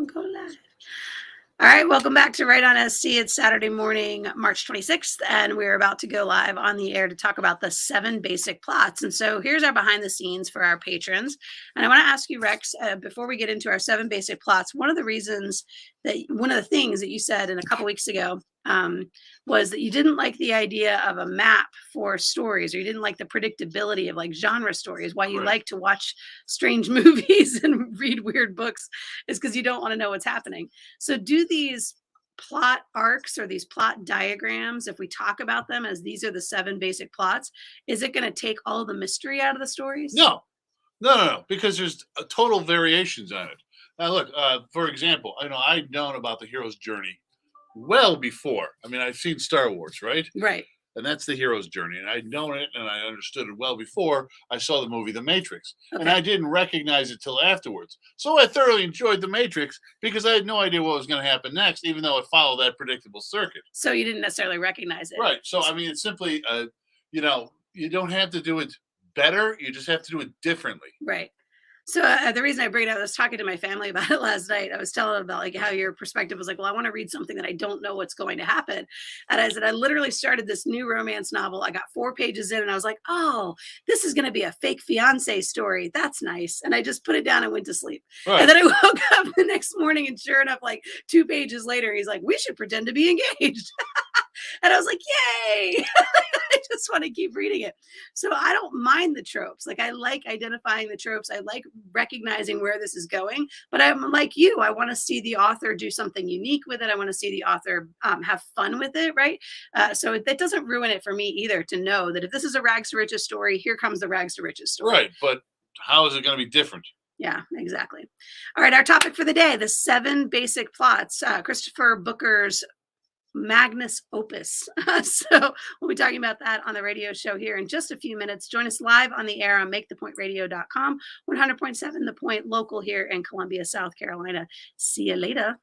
Go live. All right, welcome back to Right on SC. It's Saturday morning, March 26th, and we're about to go live on the air to talk about the 7 basic plots. And so here's our behind the scenes for our patrons. And I want to ask you, Rex, before we get into our 7 basic plots, one of the things that you said in a couple weeks ago was that you didn't like the idea of a map for stories, or you didn't like the predictability of like genre stories. Why you like to watch strange movies and read weird books is because you don't want to know what's happening. So do these plot arcs or these plot diagrams, if we talk about them as these are the 7 basic plots, is it going to take all the mystery out of the stories? No, because there's total variations on it. Now, look, for example, I'd known about the hero's journey well before. I mean, I've seen Star Wars, right? Right. And that's the hero's journey. And I'd known it and I understood it well before I saw the movie The Matrix. Okay. And I didn't recognize it till afterwards. So I thoroughly enjoyed The Matrix because I had no idea what was going to happen next, even though it followed that predictable circuit. So you didn't necessarily recognize it. Right. So, I mean, it's simply, you don't have to do it better. You just have to do it differently. Right. So the reason I bring it up, I was talking to my family about it last night. I was telling them about like how your perspective was like, well, I want to read something that I don't know what's going to happen. And I said, I literally started this new romance novel. I got 4 pages in and I was like, oh, this is going to be a fake fiance story. That's nice. And I just put it down and went to sleep. Right. And then I woke up the next morning and sure enough, like 2 pages later, he's like, we should pretend to be engaged. And I was like, yay. I just want to keep reading it. So I don't mind the tropes. Like I like identifying the tropes. I like recognizing where this is going, but I'm like you, I want to see the author do something unique with it. I want to see the author have fun with it. Right. So that doesn't ruin it for me either to know that if this is a rags to riches story, here comes the rags to riches story. Right. But how is it going to be different? Yeah, exactly. All right. Our topic for the day, the 7 basic plots, Christopher Booker's Magnus Opus. So we'll be talking about that on the radio show here in just a few minutes. Join us live on the air on makethepointradio.com, 100.7 The Point local here in Columbia, South Carolina. See you later.